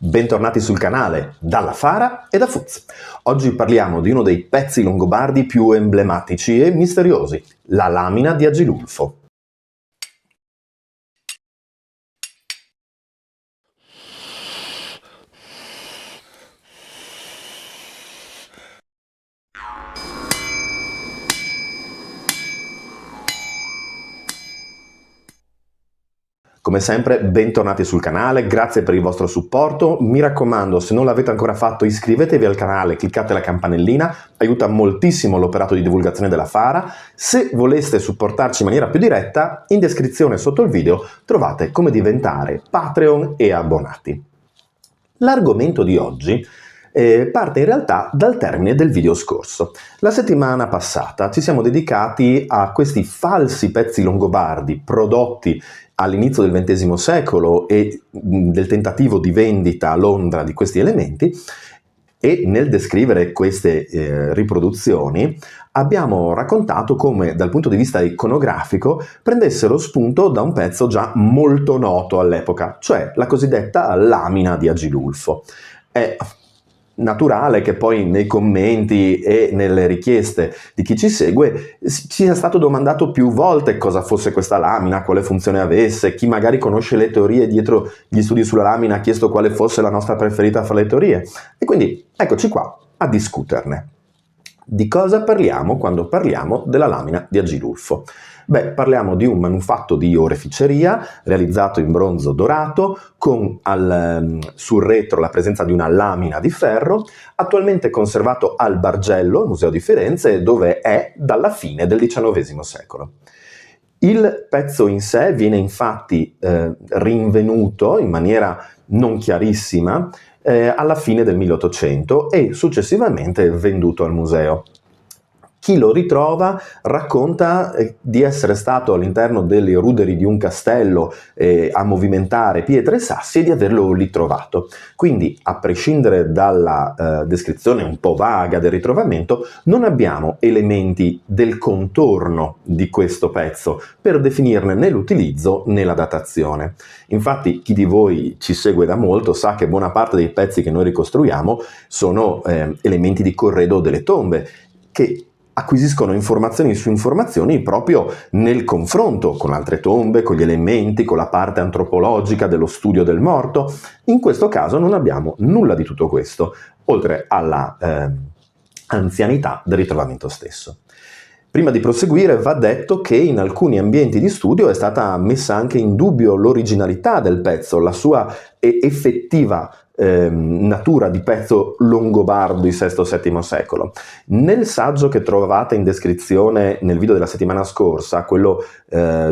Bentornati sul canale, dalla Fara e da Fuz. Oggi parliamo di uno dei pezzi longobardi più emblematici e misteriosi, la lamina di Agilulfo. Come sempre, bentornati sul canale, grazie per il vostro supporto. Mi raccomando, se non l'avete ancora fatto, iscrivetevi al canale, cliccate la campanellina, aiuta moltissimo l'operato di divulgazione della Fara. Se voleste supportarci in maniera più diretta, in descrizione sotto il video trovate come diventare Patreon e abbonati. L'argomento di oggi parte in realtà dal termine del video scorso. La settimana passata ci siamo dedicati a questi falsi pezzi longobardi prodotti all'inizio del XX secolo e del tentativo di vendita a Londra di questi elementi, e nel descrivere queste riproduzioni abbiamo raccontato come dal punto di vista iconografico prendessero spunto da un pezzo già molto noto all'epoca, cioè la cosiddetta lamina di Agilulfo. È naturale che poi nei commenti e nelle richieste di chi ci segue ci sia stato domandato più volte cosa fosse questa lamina, quale funzione avesse, chi magari conosce le teorie dietro gli studi sulla lamina ha chiesto quale fosse la nostra preferita fra le teorie, e quindi eccoci qua a discuterne. Di cosa parliamo quando parliamo della lamina di Agilulfo? Beh, parliamo di un manufatto di oreficeria realizzato in bronzo dorato con sul retro la presenza di una lamina di ferro, attualmente conservato al Bargello, al Museo di Firenze, dove è dalla fine del XIX secolo. Il pezzo in sé viene infatti rinvenuto in maniera non chiarissima alla fine del 1800 e successivamente venduto al museo. Chi lo ritrova racconta di essere stato all'interno delle ruderi di un castello a movimentare pietre e sassi e di averlo ritrovato. Quindi, a prescindere dalla descrizione un po' vaga del ritrovamento, non abbiamo elementi del contorno di questo pezzo per definirne né l'utilizzo né la datazione. Infatti, chi di voi ci segue da molto sa che buona parte dei pezzi che noi ricostruiamo sono elementi di corredo delle tombe, che acquisiscono informazioni su informazioni proprio nel confronto con altre tombe, con gli elementi, con la parte antropologica dello studio del morto. In questo caso non abbiamo nulla di tutto questo, oltre alla anzianità del ritrovamento stesso. Prima di proseguire va detto che in alcuni ambienti di studio è stata messa anche in dubbio l'originalità del pezzo, la sua effettiva natura di pezzo longobardo di VI-VII secolo. Nel saggio che trovate in descrizione nel video della settimana scorsa, quello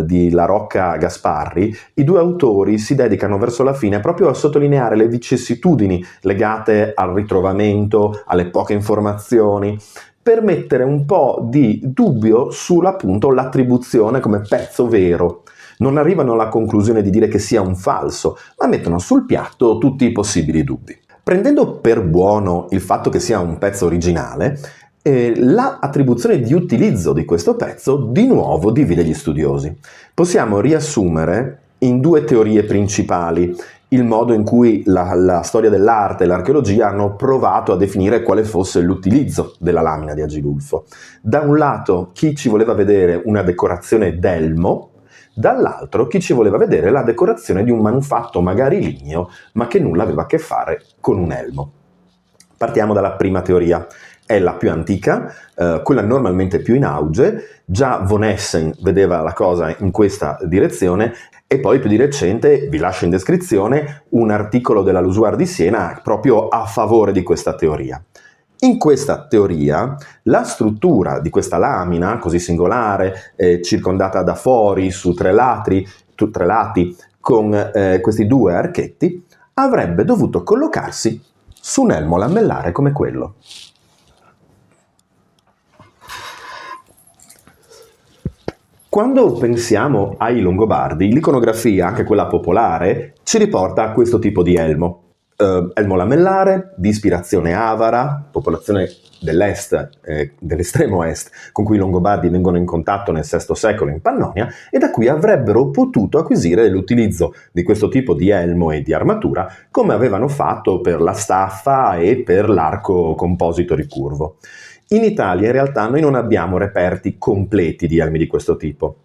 di La Rocca Gasparri, i due autori si dedicano verso la fine proprio a sottolineare le vicissitudini legate al ritrovamento, alle poche informazioni, per mettere un po' di dubbio sull'appunto l'attribuzione come pezzo vero. Non arrivano alla conclusione di dire che sia un falso, ma mettono sul piatto tutti i possibili dubbi. Prendendo per buono il fatto che sia un pezzo originale, la attribuzione di utilizzo di questo pezzo di nuovo divide gli studiosi. Possiamo riassumere in due teorie principali il modo in cui la storia dell'arte e l'archeologia hanno provato a definire quale fosse l'utilizzo della lamina di Agilulfo. Da un lato chi ci voleva vedere una decorazione d'elmo, dall'altro chi ci voleva vedere la decorazione di un manufatto magari ligneo, ma che nulla aveva a che fare con un elmo. Partiamo dalla prima teoria. È la più antica, quella normalmente più in auge. Già von Essen vedeva la cosa in questa direzione, e poi più di recente vi lascio in descrizione un articolo della Lusuar di Siena proprio a favore di questa teoria. In questa teoria la struttura di questa lamina così singolare, circondata da fori su tre lati, con questi due archetti, avrebbe dovuto collocarsi su un elmo lamellare come quello. Quando pensiamo ai Longobardi, l'iconografia, anche quella popolare, ci riporta a questo tipo di elmo. elmo lamellare, di ispirazione avara, popolazione dell'est, dell'estremo est, con cui i Longobardi vengono in contatto nel VI secolo in Pannonia, e da cui avrebbero potuto acquisire l'utilizzo di questo tipo di elmo e di armatura, come avevano fatto per la staffa e per l'arco composito ricurvo. In Italia in realtà noi non abbiamo reperti completi di elmi di questo tipo.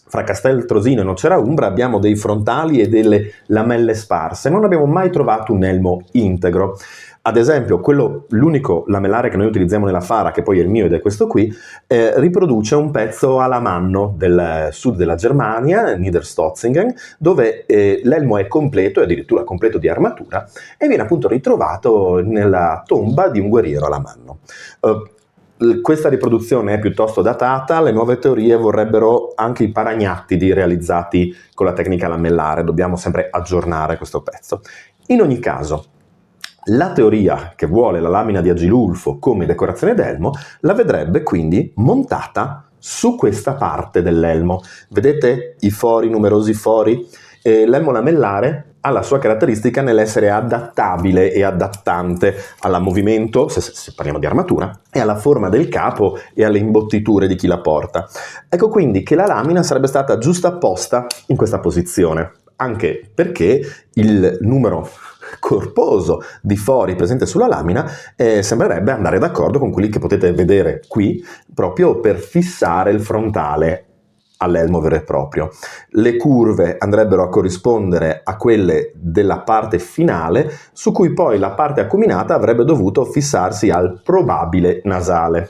Fra Casteltrosino e Nocera Umbra abbiamo dei frontali e delle lamelle sparse, non abbiamo mai trovato un elmo integro. Ad esempio, l'unico lamellare che noi utilizziamo nella Fara, che poi è il mio ed è questo qui, riproduce un pezzo alamanno del sud della Germania, Niederstotzingen, dove l'elmo è completo, è addirittura completo di armatura, e viene appunto ritrovato nella tomba di un guerriero alamanno. Questa riproduzione è piuttosto datata, le nuove teorie vorrebbero anche i paragnatidi realizzati con la tecnica lamellare, dobbiamo sempre aggiornare questo pezzo. In ogni caso, la teoria che vuole la lamina di Agilulfo come decorazione d'elmo la vedrebbe quindi montata su questa parte dell'elmo. Vedete i fori, numerosi fori? L'elmo lamellare ha la sua caratteristica nell'essere adattabile e adattante al movimento, se parliamo di armatura, e alla forma del capo e alle imbottiture di chi la porta. Ecco quindi che la lamina sarebbe stata giustapposta in questa posizione, anche perché il numero corposo di fori presente sulla lamina sembrerebbe andare d'accordo con quelli che potete vedere qui, proprio per fissare il frontale all'elmo vero e proprio. Le curve andrebbero a corrispondere a quelle della parte finale, su cui poi la parte acuminata avrebbe dovuto fissarsi al probabile nasale.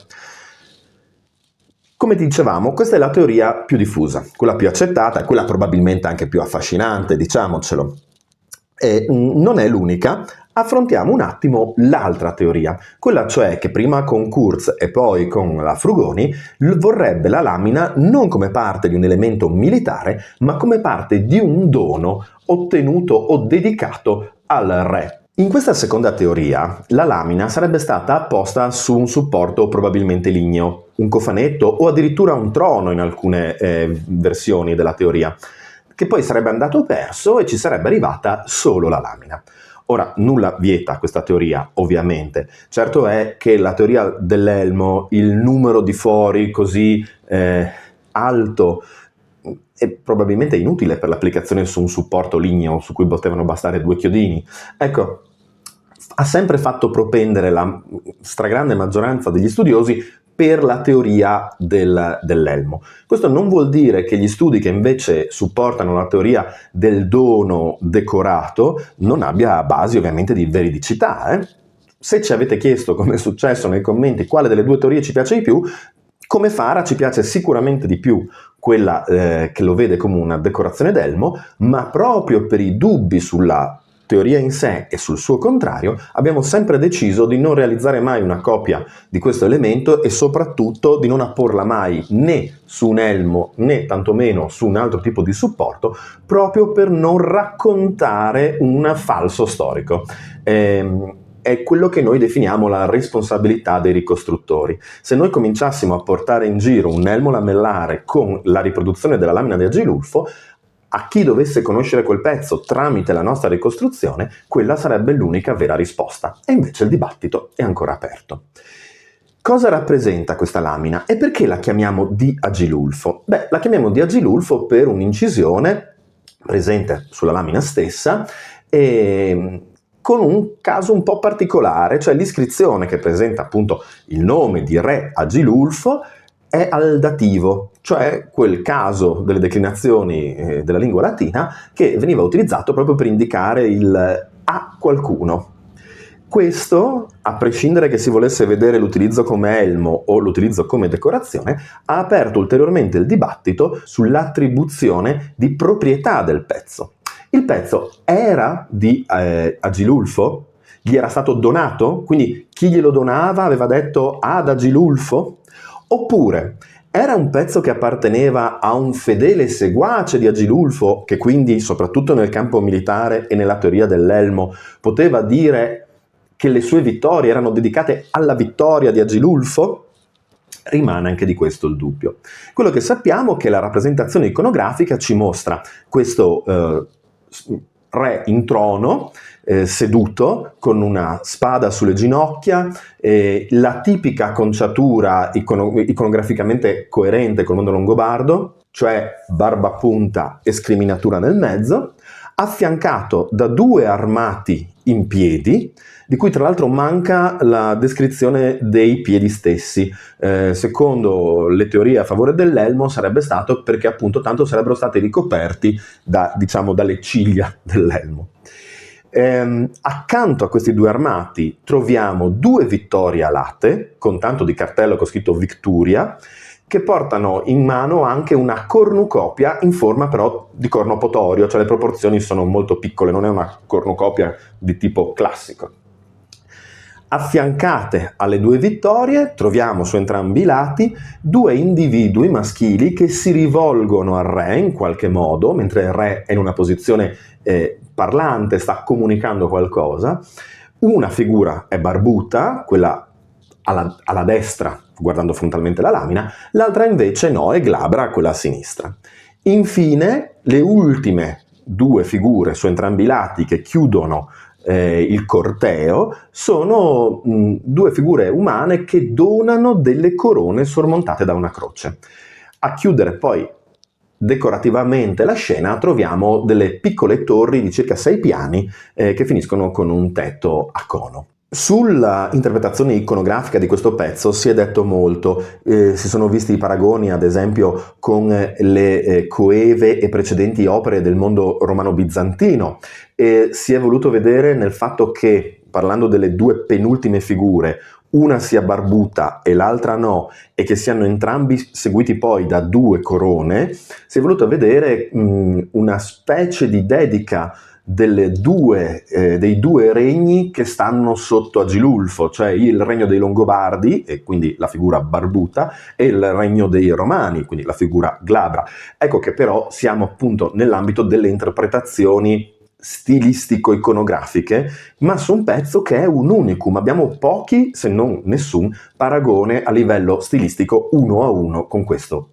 Come dicevamo, questa è la teoria più diffusa, quella più accettata, quella probabilmente anche più affascinante, diciamocelo. E non è l'unica. Affrontiamo un attimo l'altra teoria, quella cioè che prima con Kurz e poi con la Frugoni vorrebbe la lamina non come parte di un elemento militare, ma come parte di un dono ottenuto o dedicato al re. In questa seconda teoria, la lamina sarebbe stata apposta su un supporto probabilmente ligneo, un cofanetto o addirittura un trono in alcune versioni della teoria, che poi sarebbe andato perso e ci sarebbe arrivata solo la lamina. Ora, nulla vieta questa teoria, ovviamente. Certo è che la teoria dell'elmo, il numero di fori così alto, è probabilmente inutile per l'applicazione su un supporto ligneo su cui potevano bastare 2 chiodini. Ecco, ha sempre fatto propendere la stragrande maggioranza degli studiosi per la teoria dell'elmo. Questo non vuol dire che gli studi che invece supportano la teoria del dono decorato non abbia basi ovviamente di veridicità. Se ci avete chiesto, come è successo nei commenti, quale delle 2 teorie ci piace di più, come Fara ci piace sicuramente di più quella che lo vede come una decorazione d'elmo, ma proprio per i dubbi sulla teoria in sé e sul suo contrario, abbiamo sempre deciso di non realizzare mai una copia di questo elemento e soprattutto di non apporla mai né su un elmo né tantomeno su un altro tipo di supporto, proprio per non raccontare un falso storico. È quello che noi definiamo la responsabilità dei ricostruttori. Se noi cominciassimo a portare in giro un elmo lamellare con la riproduzione della lamina di Agilulfo, a chi dovesse conoscere quel pezzo tramite la nostra ricostruzione, quella sarebbe l'unica vera risposta. E invece il dibattito è ancora aperto. Cosa rappresenta questa lamina e perché la chiamiamo di Agilulfo? Beh, la chiamiamo di Agilulfo per un'incisione presente sulla lamina stessa e con un caso un po' particolare, cioè l'iscrizione che presenta appunto il nome di re Agilulfo è al dativo, cioè quel caso delle declinazioni della lingua latina che veniva utilizzato proprio per indicare il a qualcuno. Questo, a prescindere che si volesse vedere l'utilizzo come elmo o l'utilizzo come decorazione, ha aperto ulteriormente il dibattito sull'attribuzione di proprietà del pezzo. Il pezzo era di Agilulfo? Gli era stato donato? Quindi chi glielo donava aveva detto ad Agilulfo? Oppure era un pezzo che apparteneva a un fedele seguace di Agilulfo, che quindi, soprattutto nel campo militare e nella teoria dell'elmo, poteva dire che le sue vittorie erano dedicate alla vittoria di Agilulfo? Rimane anche di questo il dubbio. Quello che sappiamo è che la rappresentazione iconografica ci mostra questo re in trono, seduto con una spada sulle ginocchia, la tipica conciatura iconograficamente coerente col mondo longobardo, cioè barba punta e scriminatura nel mezzo, affiancato da 2 armati in piedi, di cui tra l'altro manca la descrizione dei piedi stessi. Secondo le teorie a favore dell'elmo sarebbe stato perché appunto tanto sarebbero stati ricoperti dalle ciglia dell'elmo. Accanto a questi 2 armati troviamo 2 vittorie alate, con tanto di cartello con scritto Victuria, che portano in mano anche una cornucopia in forma però di corno potorio, cioè le proporzioni sono molto piccole, non è una cornucopia di tipo classico. Affiancate alle 2 vittorie troviamo su entrambi i lati 2 individui maschili che si rivolgono al re in qualche modo, mentre il re è in una posizione parlante, sta comunicando qualcosa. Una figura è barbuta, quella alla destra, guardando frontalmente la lamina, l'altra invece no, è glabra, quella a sinistra. Infine, le ultime 2 figure su entrambi i lati che chiudono il corteo sono 2 figure umane che donano delle corone sormontate da una croce. A chiudere poi decorativamente la scena troviamo delle piccole torri di circa 6 piani che finiscono con un tetto a cono. Sulla interpretazione iconografica di questo pezzo si è detto molto, si sono visti i paragoni ad esempio con le coeve e precedenti opere del mondo romano-bizantino, e si è voluto vedere nel fatto che, parlando delle 2 penultime figure, una sia barbuta e l'altra no, e che siano entrambi seguiti poi da 2 corone, si è voluto vedere una specie di dedica dei 2 regni che stanno sotto Agilulfo, cioè il regno dei Longobardi, e quindi la figura barbuta, e il regno dei Romani, quindi la figura glabra. Ecco che però siamo appunto nell'ambito delle interpretazioni stilistico-iconografiche, ma su un pezzo che è un unicum. Abbiamo pochi, se non nessun, paragone a livello stilistico 1 a 1 con questo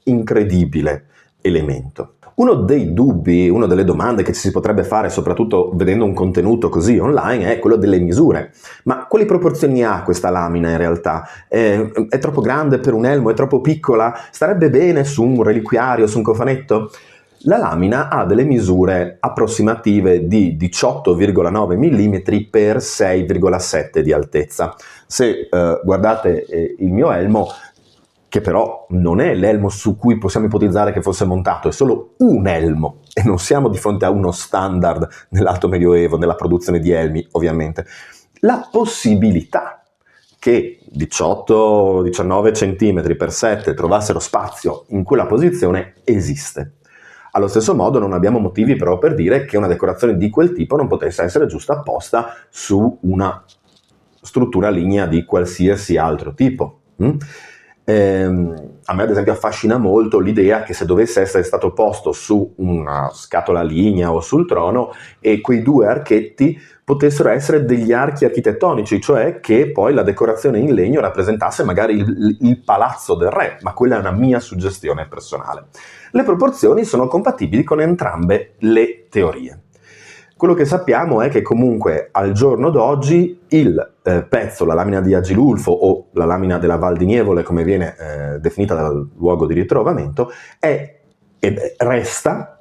incredibile elemento. Uno dei dubbi, una delle domande che ci si potrebbe fare, soprattutto vedendo un contenuto così online, è quello delle misure. Ma quali proporzioni ha questa lamina in realtà? È troppo grande per un elmo? È troppo piccola? Starebbe bene su un reliquiario, su un cofanetto? La lamina ha delle misure approssimative di 18,9 mm per 6,7 di altezza. Se guardate il mio elmo, che però non è l'elmo su cui possiamo ipotizzare che fosse montato, è solo un elmo, e non siamo di fronte a uno standard nell'Alto Medioevo, nella produzione di elmi, ovviamente. La possibilità che 18-19 cm per 7 trovassero spazio in quella posizione esiste. Allo stesso modo non abbiamo motivi però per dire che una decorazione di quel tipo non potesse essere giustapposta su una struttura lignea di qualsiasi altro tipo. A me ad esempio affascina molto l'idea che se dovesse essere stato posto su una scatola lignea o sul trono, e quei 2 archetti potessero essere degli archi architettonici, cioè che poi la decorazione in legno rappresentasse magari il palazzo del re, ma quella è una mia suggestione personale. Le proporzioni sono compatibili con entrambe le teorie. Quello che sappiamo è che comunque al giorno d'oggi il pezzo, la lamina di Agilulfo o la lamina della Val di Nievole, come viene definita dal luogo di ritrovamento, è ed resta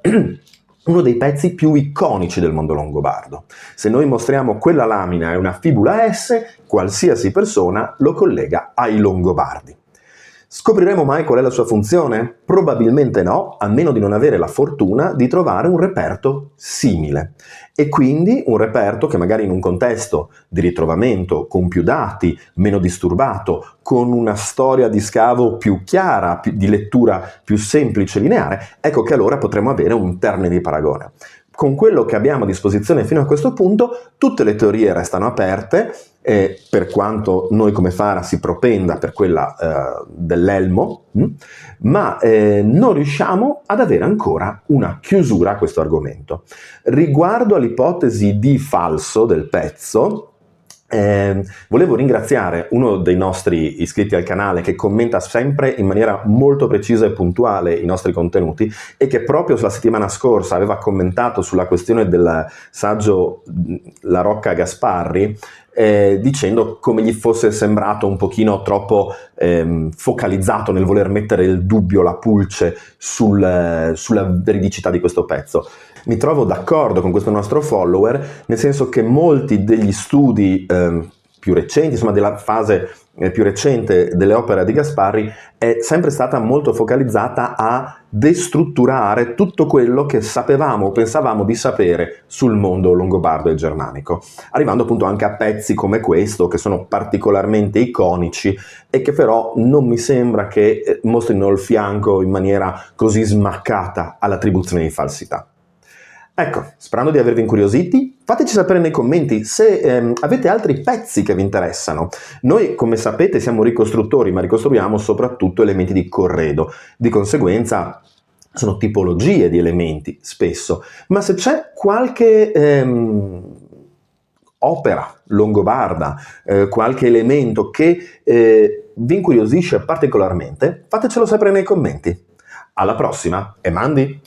uno dei pezzi più iconici del mondo longobardo. Se noi mostriamo quella lamina e una fibula S, qualsiasi persona lo collega ai Longobardi. Scopriremo mai qual è la sua funzione? Probabilmente no, a meno di non avere la fortuna di trovare un reperto simile. E quindi un reperto che magari in un contesto di ritrovamento, con più dati, meno disturbato, con una storia di scavo più chiara, di lettura più semplice e lineare, ecco che allora potremo avere un termine di paragone. Con quello che abbiamo a disposizione fino a questo punto, tutte le teorie restano aperte, per quanto noi come Fara si propenda per quella dell'elmo, ma non riusciamo ad avere ancora una chiusura a questo argomento. Riguardo all'ipotesi di falso del pezzo, Volevo ringraziare uno dei nostri iscritti al canale che commenta sempre in maniera molto precisa e puntuale i nostri contenuti e che proprio la settimana scorsa aveva commentato sulla questione del saggio La Rocca Gasparri, dicendo come gli fosse sembrato un pochino troppo focalizzato nel voler mettere il dubbio, la pulce sulla veridicità di questo pezzo. Mi trovo d'accordo con questo nostro follower, nel senso che molti degli studi più recenti, insomma della fase più recente delle opere di Gasparri, è sempre stata molto focalizzata a destrutturare tutto quello che sapevamo o pensavamo di sapere sul mondo longobardo e germanico, arrivando appunto anche a pezzi come questo, che sono particolarmente iconici e che però non mi sembra che mostrino il fianco in maniera così smaccata all'attribuzione di falsità. Ecco, sperando di avervi incuriositi, fateci sapere nei commenti se avete altri pezzi che vi interessano. Noi, come sapete, siamo ricostruttori, ma ricostruiamo soprattutto elementi di corredo. Di conseguenza sono tipologie di elementi, spesso. Ma se c'è qualche opera longobarda, qualche elemento che vi incuriosisce particolarmente, fatecelo sapere nei commenti. Alla prossima e mandi!